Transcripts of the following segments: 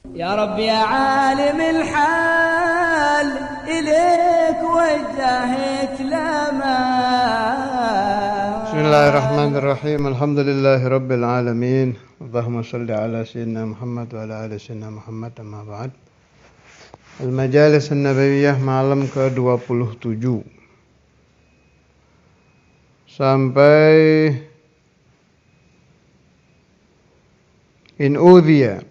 يا رب يا عالم الحال إليك وجهت الأمان. بسم الله الرحمن الرحيم. الحمد لله رب العالمين. اللهم صل على سيدنا محمد وعلى آل سيدنا محمد. Amma ba'd. Al-Majalis An-Nabawiyah malam ke-27 sampai in udhiya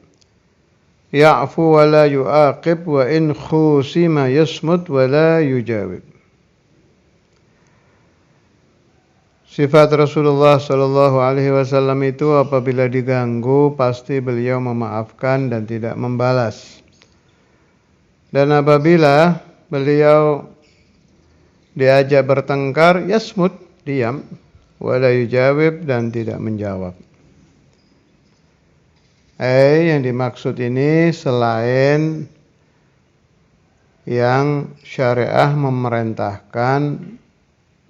ya'fu wa la yu'aqib wa in khusima yasmut wa la yujawib. Sifat Rasulullah Shallallahu Alaihi Wasallam itu apabila diganggu pasti beliau memaafkan dan tidak membalas. Dan apabila beliau diajak bertengkar, yasmut, diam, wala yujawib, dan tidak menjawab. Yang dimaksud ini selain yang syariah memerintahkan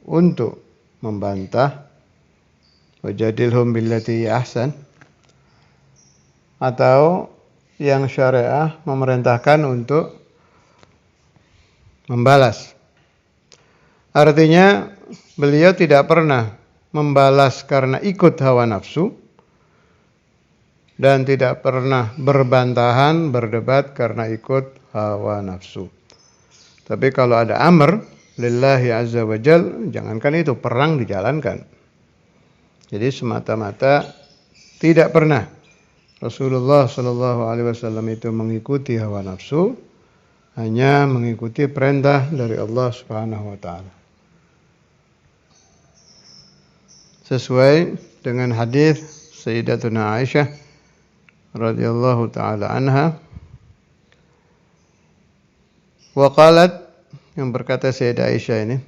untuk membantah, wajadilhum billati ahsan, atau yang syariah memerintahkan untuk membalas. Artinya beliau tidak pernah membalas karena ikut hawa nafsu dan tidak pernah berbantahan, berdebat karena ikut hawa nafsu. Tapi kalau ada amr lillahi azza wa jal, jangankan itu, perang dijalankan. Jadi semata-mata tidak pernah Rasulullah sallallahu alaihi wasallam itu mengikuti hawa nafsu, hanya mengikuti perintah dari Allah Subhanahu wa taala. Sesuai dengan hadis Sayyidatuna Aisyah radhiyallahu taala anha, wa qalat, yang berkata Sayyidah Aisyah ini,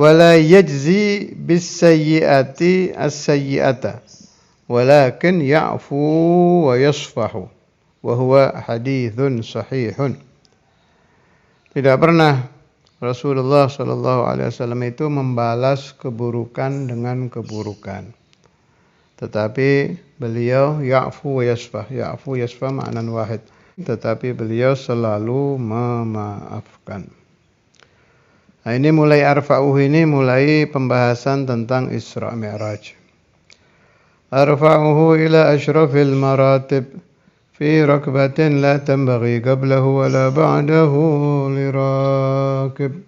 wala yajzi bis sayyiati as-sayyiata walakin ya'fu wa yasfahu wa huwa hadithun sahihun. Tidak pernah Rasulullah sallallahu alaihi wasallam itu membalas keburukan dengan keburukan. Tetapi beliau ya'fu wa yasfah. Ya'fu yasfah ma'nan wahid. Tetapi beliau selalu memaafkan. Nah, ini mulai arfa'uhu ini mulai pembahasan tentang Isra Mi'raj. Arfa'uhu ila asyrafil maratib fi rakbatin la tanbaghi qablahu wa la ba'dahu lirakib.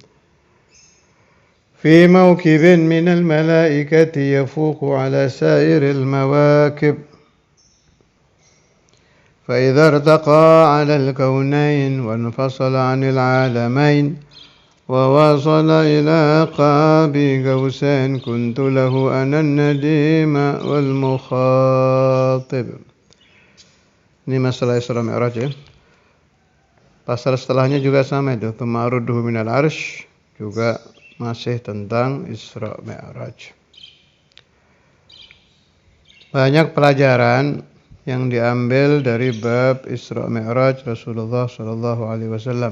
Fi mawkibin minal malaikati yafuqu ala sairil mawakib. فإذا ارتقى على الكونين وانفصل عن العالمين ووصل إلى قاب قوسين كنت له أنا النديم والمخاطب. Ini masalah Isra Mi'raj ya. Pasal setelahnya juga sama itu, Tumaruduhu minal arsh, juga masih tentang Isra Mi'raj. Banyak pelajaran yang diambil dari bab Isra Mi'raj Rasulullah sallallahu alaihi wasallam.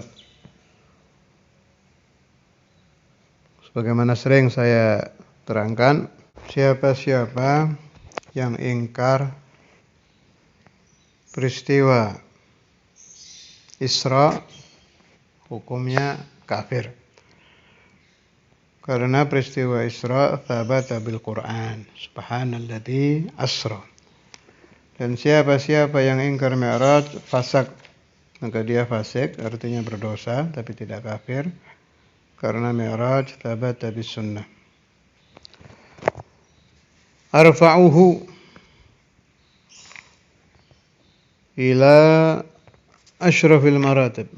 Sebagaimana sering saya terangkan, siapa-siapa yang ingkar peristiwa Isra, hukumnya kafir. Karena peristiwa Isra thabata bil Quran, subhanalladzi asra. Dan siapa-siapa yang ingkar Mi'raj fasik, maka dia fasik, artinya berdosa tapi tidak kafir. Karena Mi'raj thabata bis sunnah. Arfa'uhu ila asyrafil maratib.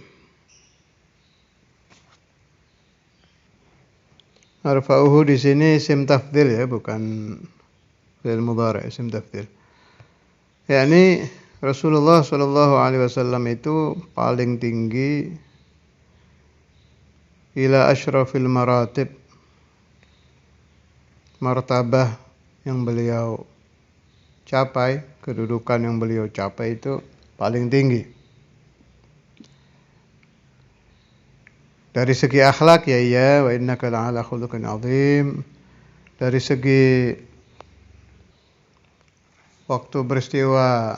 Arfa'uhu di sini isim tafdhil ya, bukan fi'il mudhari', isim tafdhil. Yakni Rasulullah sallallahu alaihi wasallam itu paling tinggi ila asyrafil maratib, martabah yang beliau capai, kedudukan yang beliau capai itu paling tinggi. Dari segi akhlak ya wa innaka la'ala khuluqin azim. Dari segi waktu peristiwa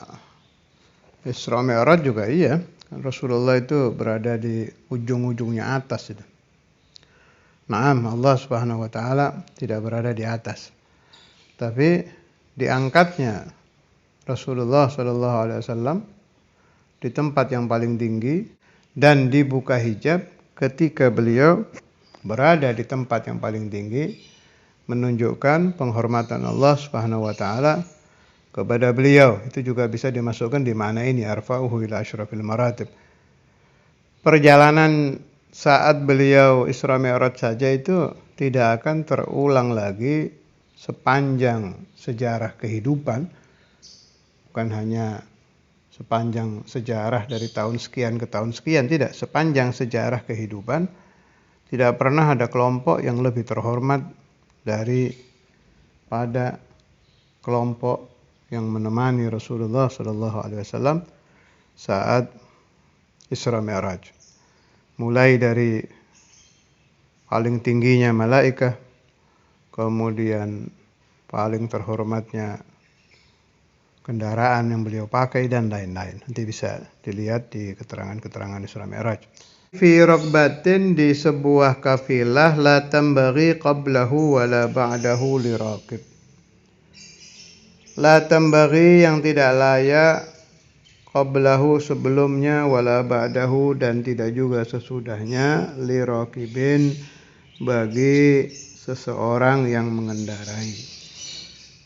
Isra Mi'raj juga iya. Rasulullah itu berada di ujung-ujungnya atas itu. Naam, Allah Subhanahu wa taala tidak berada di atas. Tapi diangkatnya Rasulullah Shallallahu alaihi wasallam di tempat yang paling tinggi dan dibuka hijab ketika beliau berada di tempat yang paling tinggi menunjukkan penghormatan Allah Subhanahu wa taala kepada beliau. Itu juga bisa dimasukkan di makna ini, arfa'uhu ila asyrafil maratib. Perjalanan saat beliau Isra Mi'raj saja itu tidak akan terulang lagi sepanjang sejarah kehidupan. Bukan hanya sepanjang sejarah dari tahun sekian ke tahun sekian, tidak. Sepanjang sejarah kehidupan tidak pernah ada kelompok yang lebih terhormat daripada kelompok yang menemani Rasulullah Shallallahu Alaihi Wasallam saat Isra Mi'raj. Mulai dari paling tingginya malaikat, kemudian paling terhormatnya kendaraan yang beliau pakai dan lain-lain. Nanti bisa dilihat di keterangan-keterangan Isra Mi'raj. Fi raqbatin, di sebuah kafilah, la tambaghi qablahu wa la ba'dahu li raqib. La tambaghi, yang tidak layak, qablahu, sebelumnya, wala ba'dahu, dan tidak juga sesudahnya, li raqibin, bagi seseorang yang mengendarai.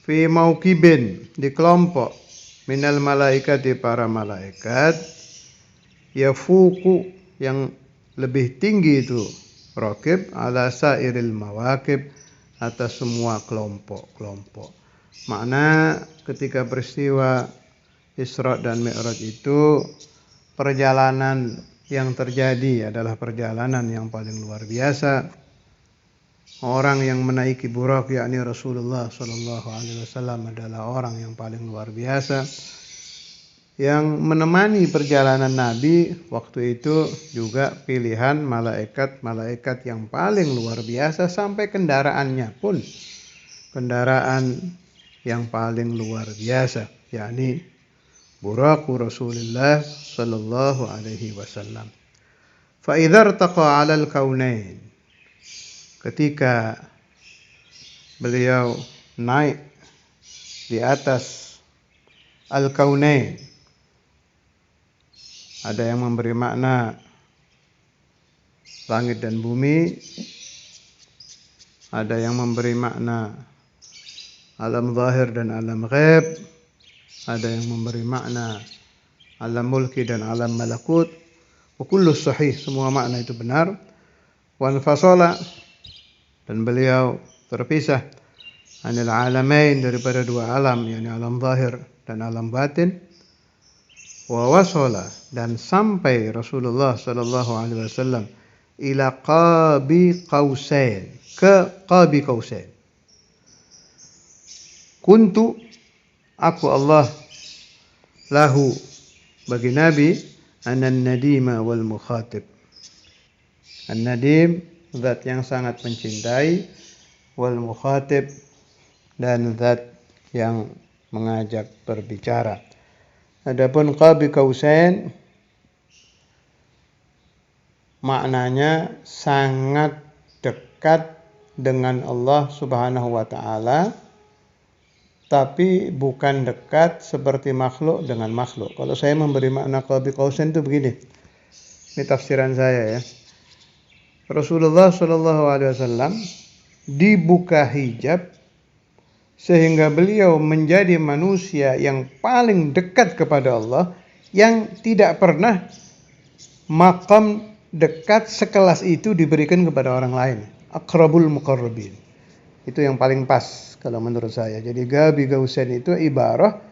Fi mauqibin, di kelompok, minal malaikati, para malaikat, yafuku, yang lebih tinggi itu raqib, ala sairil mawaqib, atas semua kelompok-kelompok. Makna ketika peristiwa Isra dan Mi'raj itu, perjalanan yang terjadi adalah perjalanan yang paling luar biasa. Orang yang menaiki Buraq, yakni Rasulullah Sallallahu Alaihi Wasallam, adalah orang yang paling luar biasa. Yang menemani perjalanan Nabi waktu itu juga pilihan malaikat-malaikat yang paling luar biasa, sampai kendaraannya pun kendaraan yang paling luar biasa, yakni Buraqu Rasulullah Sallallahu Alaihi Wasallam. Fa idza irtaqa 'alal kaunain, ketika beliau naik di atas al-kaunain, ada yang memberi makna langit dan bumi, ada yang memberi makna alam zahir dan alam ghaib, ada yang memberi makna alam mulki dan alam malakut. Wa kullu sahih, semua makna itu benar. Wa anfasala, dan beliau terpisah, anil alamain, daripada dua alam, yakni alam zahir dan alam batin. Wa wasala, dan sampai Rasulullah Sallallahu Alaihi Wasallam ila qabi qausain, ke qabi qausain. Kuntu, aku Allah, lahu, bagi Nabi, anan nadima wal mukhatib. An-nadim, zat yang sangat mencintai, wal mukhatib, dan zat yang mengajak berbicara. Adapun qabi qausain, maknanya sangat dekat dengan Allah Subhanahu wa taala, tapi bukan dekat seperti makhluk dengan makhluk. Kalau saya memberi makna qabi qausain itu begini. Ini tafsiran saya ya. Rasulullah Shallallahu alaihi wasallam dibuka hijab sehingga beliau menjadi manusia yang paling dekat kepada Allah, yang tidak pernah maqam dekat sekelas itu diberikan kepada orang lain. Aqrabul muqarrabin. Itu yang paling pas kalau menurut saya. Jadi qabi qausain itu ibarah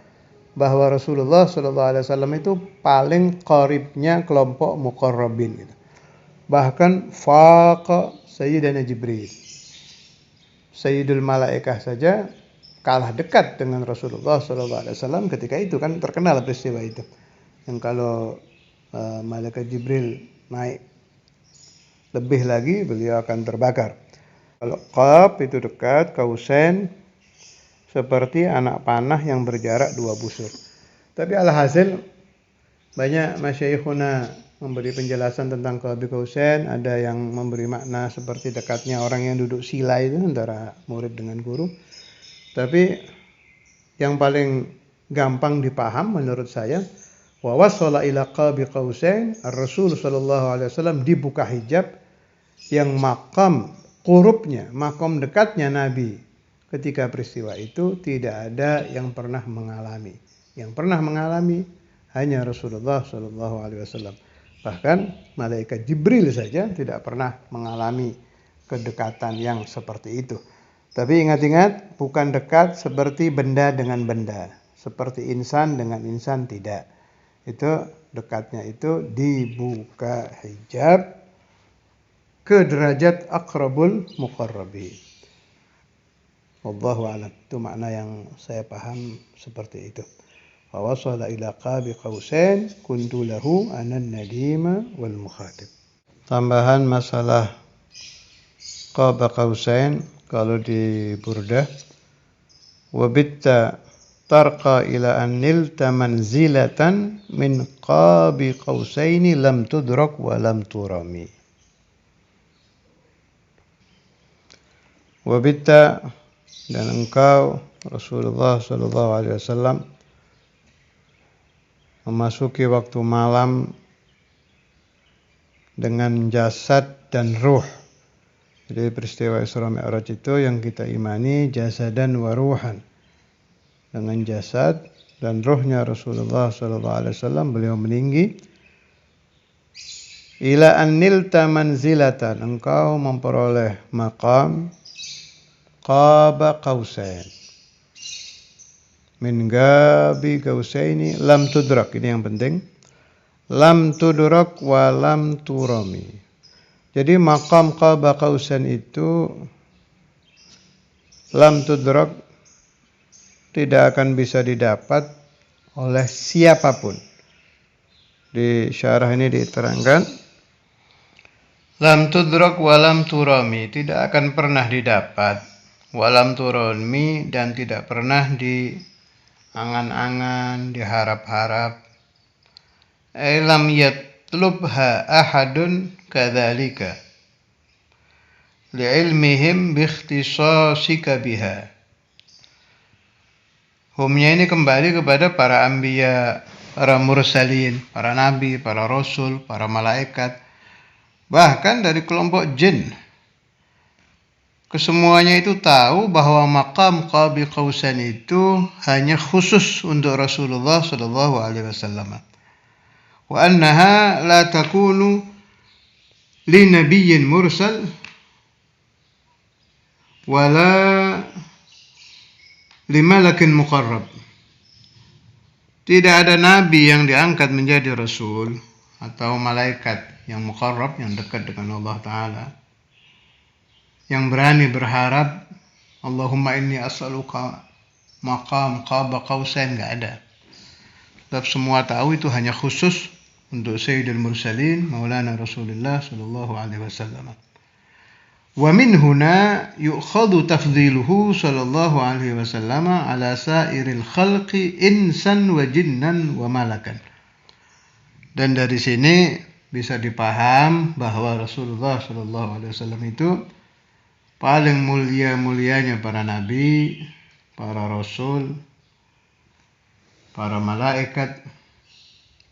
bahwa Rasulullah SAW itu paling qaribnya kelompok muqarrabin gitu. Bahkan faqa Sayyidina Jibril. Sayyidul Malaikah saja kalah dekat dengan Rasulullah SAW ketika itu, kan terkenal peristiwa itu. Yang kalau malaikat Jibril naik lebih lagi, beliau akan terbakar. Kalau qab itu dekat, qausain seperti anak panah yang berjarak 2 busur. Tapi alhasil Banyak masyaikhuna memberi penjelasan tentang Qab Qausain, ada yang memberi makna seperti dekatnya orang yang duduk sila itu antara murid dengan guru. Tapi yang paling gampang dipaham menurut saya, wa wasala ila Qab Qausain, Rasul sallallahu alaihi wasallam dibuka hijab yang makam qurubnya, makam dekatnya Nabi ketika peristiwa itu tidak ada yang pernah mengalami. Yang pernah mengalami hanya Rasulullah Shallallahu Alaihi Wasallam. Bahkan malaikat Jibril saja tidak pernah mengalami kedekatan yang seperti itu. Tapi ingat-ingat, bukan dekat seperti benda dengan benda, seperti insan dengan insan, tidak. Itu dekatnya itu dibuka hijab ke derajat aqrabul muqarrabin. Wallahu a'lam. Itu makna yang saya paham seperti itu. Fawasala ila qabi qausain kuntu lahu anan nadima wal mukhatib. Tambahan masalah qaba qausain kalau di Burdah, wabitta tarqa ila an nilta manzilatan min qabi qausaini lam tudrak wa lam turami. Wabitta, dan engkau Rasulullah sallallahu alaihi wasallam memasuki waktu malam dengan jasad dan ruh. Jadi peristiwa Isra Mi'raj itu yang kita imani jasadan wa ruhan. Dengan jasad dan ruhnya Rasulullah SAW, beliau meninggi. Ila an nilta manzilatan, engkau memperoleh maqam qaba qausain. Min gabi qausaini lam tudrak, ini yang penting. Lam tudrak wa lam turami. Jadi maqam qaba qausain itu lam tudrak, tidak akan bisa didapat oleh siapapun. Di syarah ini diterangkan, lam tudrak wa lam turami, tidak akan pernah didapat, wa lam turami, dan tidak pernah angan-angan, diharap-harap. Lam yatlubha ahadun kadzalika li'ilmihim biikhtisasika biha. Humnya ini kembali kepada para anbiya, para mursalin, para nabi, para rasul, para malaikat, bahkan dari kelompok jin. Kesemuanya itu tahu bahwa maqam qabi qausain itu hanya khusus untuk Rasulullah sallallahu alaihi wasallam. Wa annaha la takunu li nabiyyin mursal wala li malakin muqarrab. Tidak ada nabi yang diangkat menjadi rasul atau malaikat yang muqarrab, yang dekat dengan Allah Ta'ala, yang berani berharap Allahumma inni as'aluka maqam qaba qausain, enggak ada. Sebab semua tahu itu hanya khusus untuk Sayyidul Mursalin Maulana Rasulullah sallallahu alaihi wasallam. Wa min huna yu'khadhu tafdhiluhu sallallahu alaihi wasallam ala sairil khalqi insan wa jinnan wa malakan. Dan dari sini bisa dipaham bahwa Rasulullah sallallahu alaihi wasallam itu paling mulia-mulianya para nabi, para rasul, para malaikat,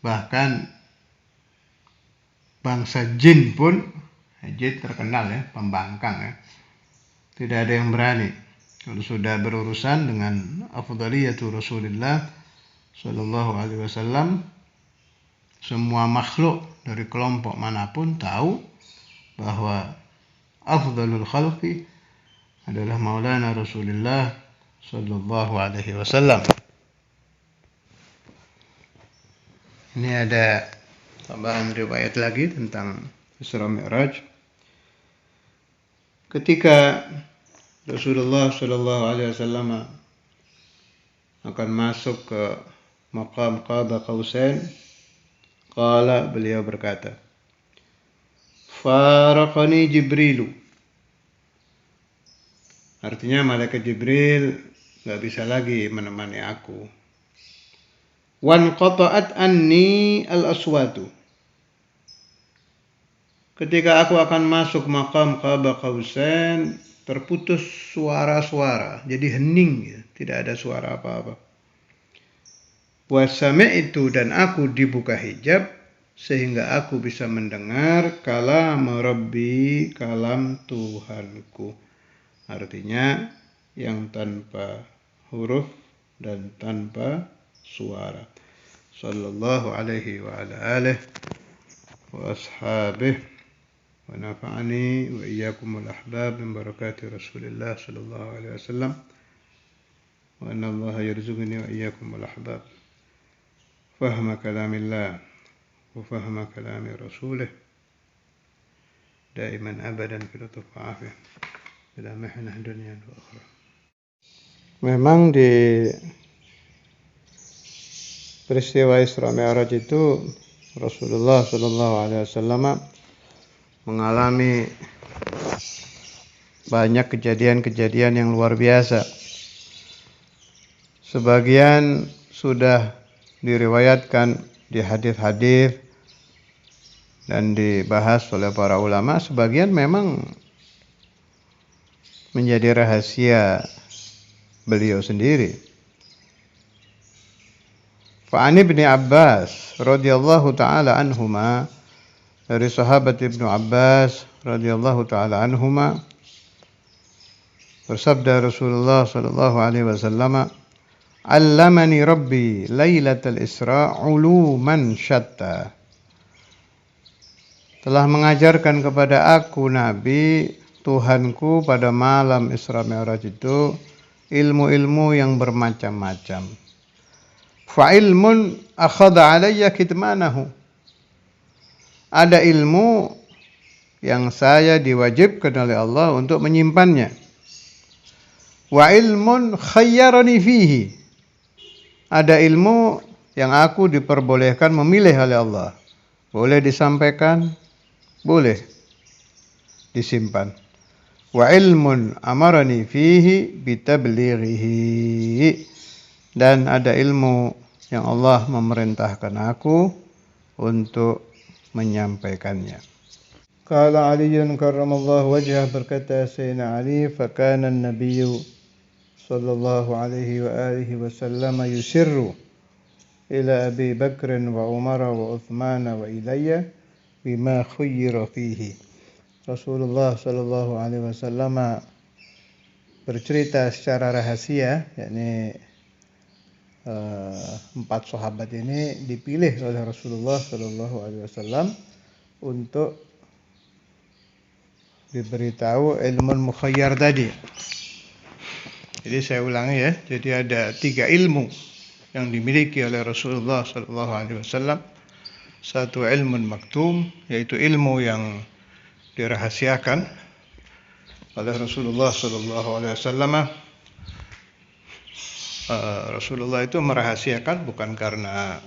bahkan bangsa jin pun. Jin terkenal ya, pembangkang ya. Tidak ada yang berani kalau sudah berurusan dengan afdaliyatu Rasulullah sallallahu alaihi wasallam. Semua makhluk dari kelompok manapun tahu bahwa afdalul khalqi adalah Maulana Rasulullah sallallahu alaihi wasallam. Ini ada tambahan riwayat lagi tentang Isra Mi'raj. Ketika Rasulullah sallallahu alaihi wasallam akan masuk ke maqam qaba qausain, qala, beliau berkata, faraqani Jibrilu. Artinya malaikat Jibril gak bisa lagi menemani aku. Wan qata'at anni al-aswatu. Ketika aku akan masuk maqam qaba qausain, terputus suara-suara, jadi hening, ya. Tidak ada suara apa-apa. Wa sami'tu, dan aku dibuka hijab sehingga aku bisa mendengar kalam Rabbi, kalam Tuhanku. Artinya yang tanpa huruf dan tanpa suara. Sallallahu alaihi wa ala alihi wa ashabihi wa nafa'ani wa iyyakumul ahbab min barakati Rasulillah sallallahu alaihi wasallam wa anna Allah yarzuqni wa iyyakumul ahbab fahma kalamillah wa fahma kalami rasulih daiman abadan fi lutuf wa afiyah bila mihnah dunya wa akhirah. Memang di peristiwa Isra Mi'raj itu Rasulullah sallallahu alaihi wasallam mengalami banyak kejadian-kejadian yang luar biasa. Sebagian sudah diriwayatkan di hadis-hadis dan dibahas oleh para ulama, sebagian memang menjadi rahasia beliau sendiri. Fa'an Ibni Abbas radhiyallahu ta'ala anhuma, dari sahabat Ibnu Abbas radhiyallahu ta'ala anhuma, bersabda Rasulullah sallallahu alaihi wasallam, "Allamani Rabbi lailatal Isra uluman syatta." Telah mengajarkan kepada aku Nabi, Tuhanku, pada malam Isra Mi'raj itu ilmu-ilmu yang bermacam-macam. Fa ilmun akhadha alayya kitmanahu. Ada ilmu yang saya diwajibkan oleh Allah untuk menyimpannya. Wa ilmun khayyarani fihi. Ada ilmu yang aku diperbolehkan memilih oleh Allah. Boleh disampaikan, boleh disimpan. Wa ilmun amarani fihi bitablighihi. Dan ada ilmu yang Allah memerintahkan aku untuk menyampaikannya. Qala Aliun karramallahu wajhah, berkata Sayyidina Ali, fakana an-nabiyyu sallallahu alaihi wa alihi wasallam yusirru ila Abi Bakr wa Umar wa Uthman wa ilayya bima khuyyira fihi. Rasulullah sallallahu alaihi wasallam bercerita secara rahasia, yakni 4 sahabat ini dipilih oleh Rasulullah sallallahu alaihi wasallam untuk diberitahu ilmu mukhayyar tadi. Jadi saya ulangi ya, jadi ada 3 ilmu yang dimiliki oleh Rasulullah sallallahu alaihi wasallam. Satu ilmu maktum, yaitu ilmu yang dirahasiakan oleh Rasulullah sallallahu alaihi wasallam. Rasulullah itu merahasiakan bukan karena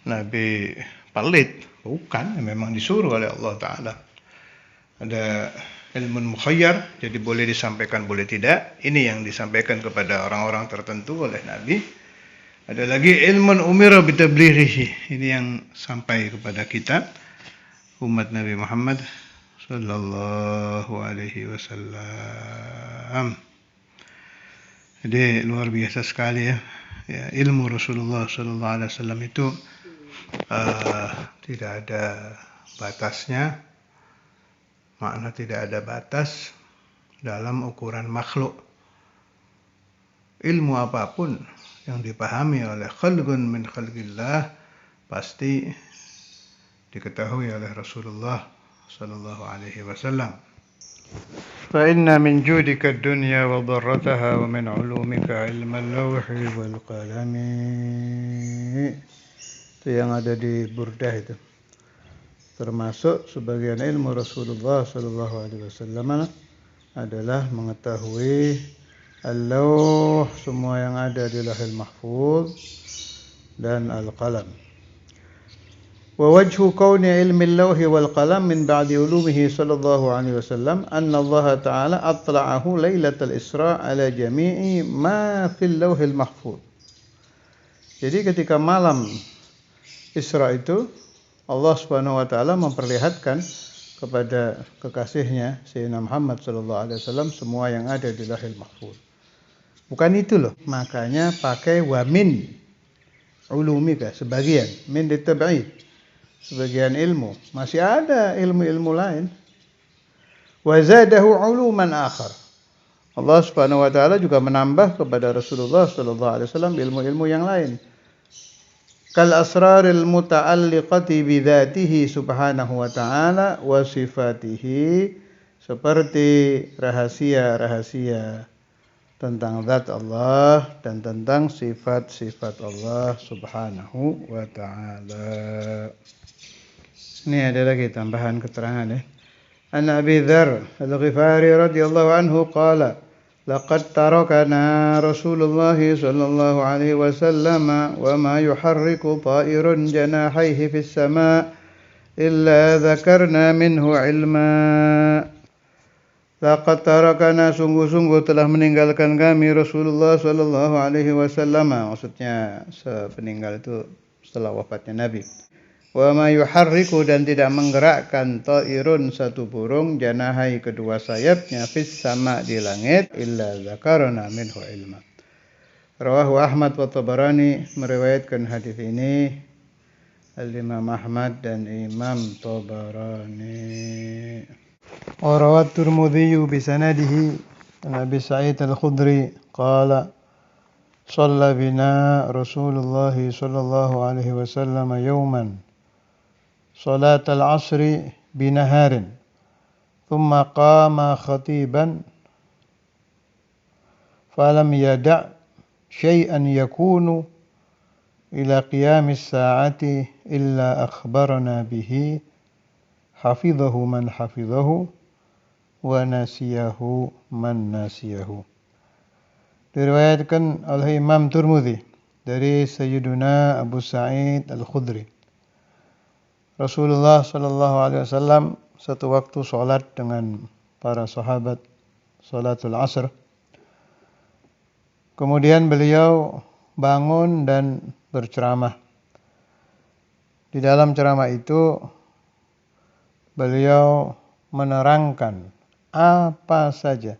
Nabi pelit, bukan, memang disuruh oleh Allah Ta'ala. Ada ilmu mukhayyar, jadi boleh disampaikan, boleh tidak. Ini yang disampaikan kepada orang-orang tertentu oleh Nabi. Ada lagi ilmu umira bitablighihi, ini yang sampai kepada kita, umat Nabi Muhammad sallallahu alaihi wasallam. Jadi luar biasa sekali ya, ilmu Rasulullah sallallahu alaihi wasallam itu tidak ada batasnya. Makna tidak ada batas dalam ukuran makhluk. Ilmu apapun yang dipahami oleh khalqun min khalqillah pasti diketahui oleh Rasulullah sallallahu alaihi wasallam. Fa inna min judika ad-dunya wa dharrataha wa min 'ulumika 'ilma al-lawhi wal qalami. Itu yang ada di Burdah itu. Termasuk sebagian ilmu Rasulullah sallallahu alaihi wasallam adalah mengetahui al-lawh, semua yang ada di Lauhul Mahfuz, dan al-qalam. Wa wajhu kauni ilmi al-lawhi wal qalam min ba'di ulumihi sallallahu alaihi wasallam anna Allah ta'ala atla'ahu lailatal Isra ala jami'i ma fil Lauhil Mahfuz. Jadi ketika malam Isra itu Allah Subhanahu wa taala memperlihatkan kepada kekasihnya Sayyidina Muhammad sallallahu alaihi wasallam semua yang ada di Lauhul Mahfuz. Bukan itu loh, makanya pakai wa min ulumika sebagian, min ditab'id, sebagian ilmu. Masih ada ilmu-ilmu lain. Wa zadahu uluman akhar. Allah Subhanahu wa taala juga menambah kepada Rasulullah sallallahu alaihi wasallam ilmu-ilmu yang lain. Kal asraril muta'alliqati bidzatihi subhanahu wa ta'ala wa sifatihi, seperti rahasia-rahasia tentang zat Allah dan tentang sifat-sifat Allah subhanahu wa ta'ala. Ini ada lagi tambahan keterangan ya. An Abi Dzar Al-Ghifari radhiyallahu anhu qala laqad tarakana Rasulullah sallallahu alaihi wasallam wa ma yuharriku ta'irun janahaihi fis sama' illa dzakarna minhu ilma. Laqad tarakana, sungguh-sungguh telah meninggalkan kami Rasulullah sallallahu alaihi wasallam, maksudnya sepeninggal itu setelah wafatnya Nabi. Wa ma yuharriku, dan tidak menggerakkan ta'irun satu burung janahai kedua sayapnya fis sama di langit illa zakarna minhu ilma. Rawahu Ahmad wa Tabarani, meriwayatkan hadis ini Al-Imam Ahmad dan Imam Tabarani. Wa rawat Tirmidzi bi sanadihi an Abi Sa'id Al-Khudri qala shalla bina Rasulullah sallallahu alaihi wasallam yawman صلاة العصر بنهار ثم قام خطيبا فلم يدع شيئا يكون إلى قيام الساعة إلا أخبرنا به حفظه من حفظه ونسيه من نسيه. Diriwayatkan oleh Imam Tirmidzi dari Sayyiduna Abu Sa'id Al-Khudri, Rasulullah sallallahu alaihi wasallam satu waktu sholat dengan para sahabat sholatul asr. Kemudian beliau bangun dan berceramah. Di dalam ceramah itu beliau menerangkan apa saja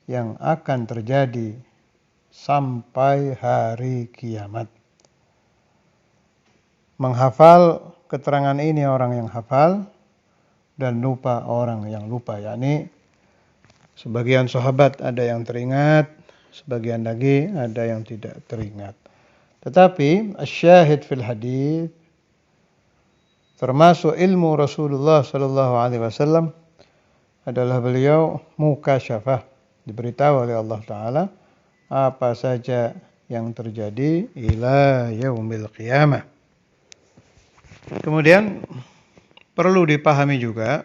yang akan terjadi sampai hari kiamat. Menghafal keterangan ini orang yang hafal dan lupa orang yang lupa, yakni sebagian sahabat ada yang teringat, sebagian lagi ada yang tidak teringat. Tetapi asyahid fil hadis, termasuk ilmu Rasulullah sallallahu alaihi wasallam adalah beliau mukasyafah, diberitahu oleh Allah taala apa saja yang terjadi ila yaumil qiyamah. Kemudian perlu dipahami juga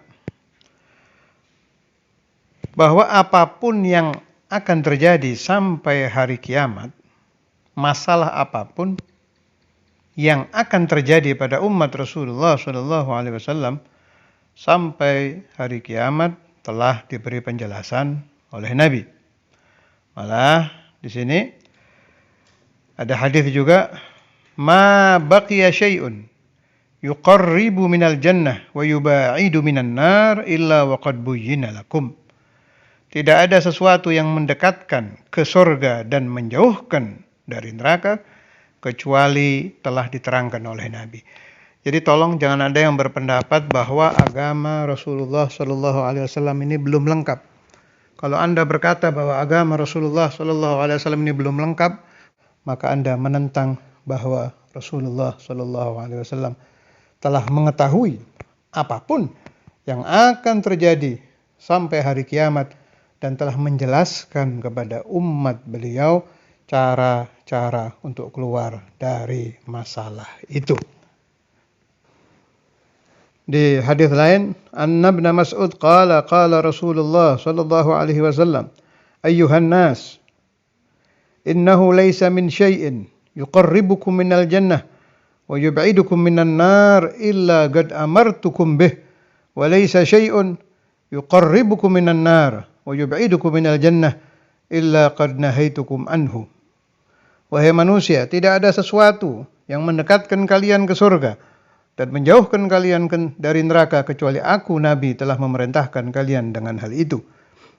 bahwa apapun yang akan terjadi sampai hari kiamat, masalah apapun yang akan terjadi pada umat Rasulullah SAW sampai hari kiamat telah diberi penjelasan oleh Nabi. Malah di sini ada hadis juga, ma baqiya syai'un yuqarribu minal jannah wa yuba'idu minan nar illa waqad buyyina lakum. Tidak ada sesuatu yang mendekatkan ke surga dan menjauhkan dari neraka kecuali telah diterangkan oleh Nabi. Jadi tolong jangan ada yang berpendapat bahwa agama Rasulullah sallallahu alaihi wasallam ini belum lengkap. Kalau Anda berkata bahwa agama Rasulullah sallallahu alaihi wasallam ini belum lengkap, maka Anda menentang bahwa Rasulullah sallallahu alaihi wasallam telah mengetahui apapun yang akan terjadi sampai hari kiamat dan telah menjelaskan kepada umat beliau cara-cara untuk keluar dari masalah itu. Di hadis lain, An Ibn Mas'ud qala Rasulullah sallallahu alaihi wasallam, ayyuhan nas, innahu laysa min syai'in yuqarribukum minal jannah wa yub'idukum minan nar illa qad amartukum bih wa laysa syai'un yuqarribukum minan nar wa yub'idukum minal jannah illa qad nahaitukum anhu Wahai manusia, tidak ada sesuatu yang mendekatkan kalian ke surga dan menjauhkan kalian dari neraka kecuali aku Nabi telah memerintahkan kalian dengan hal itu.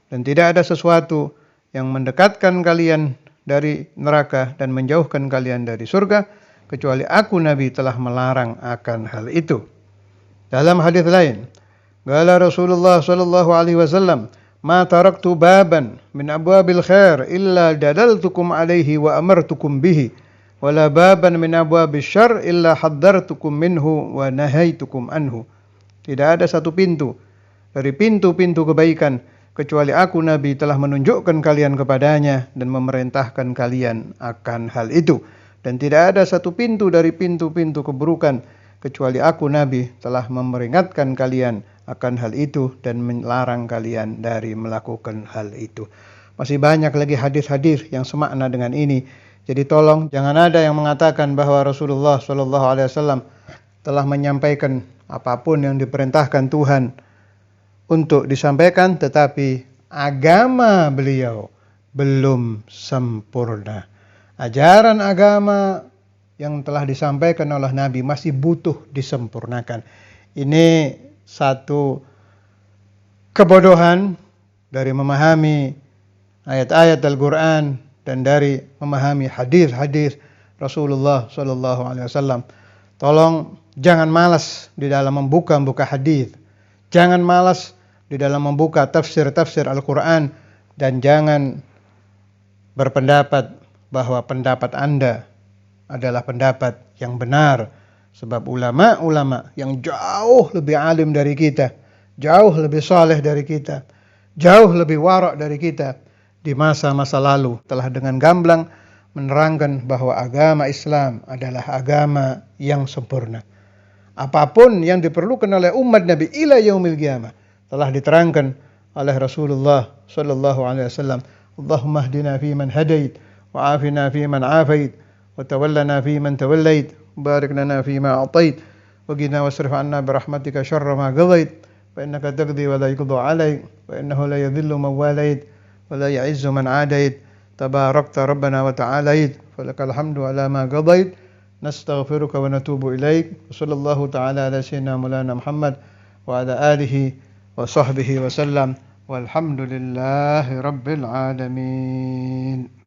Dan tidak ada sesuatu yang mendekatkan kalian dari neraka dan menjauhkan kalian dari surga kecuali aku Nabi telah melarang akan hal itu. Dalam hadis lain, qala Rasulullah sallallahu alaihi wasallam, "Ma taraktu baban min abwabil khair illa dadaltukum alaihi wa amartukum bihi, wala baban min abwabisy syarr illa haddartukum minhu wa nahaitukum anhu." Tidak ada satu pintu dari pintu-pintu kebaikan kecuali aku Nabi telah menunjukkan kalian kepadanya dan memerintahkan kalian akan hal itu. Dan tidak ada satu pintu dari pintu-pintu keburukan kecuali aku Nabi telah memperingatkan kalian akan hal itu dan melarang kalian dari melakukan hal itu. Masih banyak lagi hadis-hadis yang semakna dengan ini. Jadi tolong jangan ada yang mengatakan bahwa Rasulullah SAW telah menyampaikan apapun yang diperintahkan Tuhan untuk disampaikan, tetapi agama beliau belum sempurna. Ajaran agama yang telah disampaikan oleh Nabi masih butuh disempurnakan. Ini satu kebodohan dari memahami ayat-ayat Al-Quran dan dari memahami hadis-hadis Rasulullah SAW. Tolong jangan malas di dalam membuka hadis. Jangan malas di dalam membuka tafsir-tafsir Al-Quran. Dan jangan berpendapat bahwa pendapat Anda adalah pendapat yang benar. Sebab ulama-ulama yang jauh lebih alim dari kita, jauh lebih saleh dari kita, jauh lebih warak dari kita, di masa-masa lalu telah dengan gamblang menerangkan bahwa agama Islam adalah agama yang sempurna. Apapun yang diperlukan oleh umat Nabi ila yaumil qiyamah telah diterangkan oleh Rasulullah sallallahu alaihi wasallam. Allahumma hdina fi man hadait wa afina fi man afait wa tawallana fi man tawallait, barik lana fi ma atait wa qina wasrif anna bi rahmatika syarra ma qadait, fa innaka taqdi wa la yuqda alaik, wa innahu la yadhillu man walait wa la ya'izzu man adait, tabarakta rabbana wa ta'alait, falakal hamdu ala ma qadait, nastaghfiruka wa natubu ilaik. Sallallahu ta'ala ala sayyidina Maulana Muhammad wa ala alihi wa sahbihi wa sallam, walhamdulillahi rabbil alamin.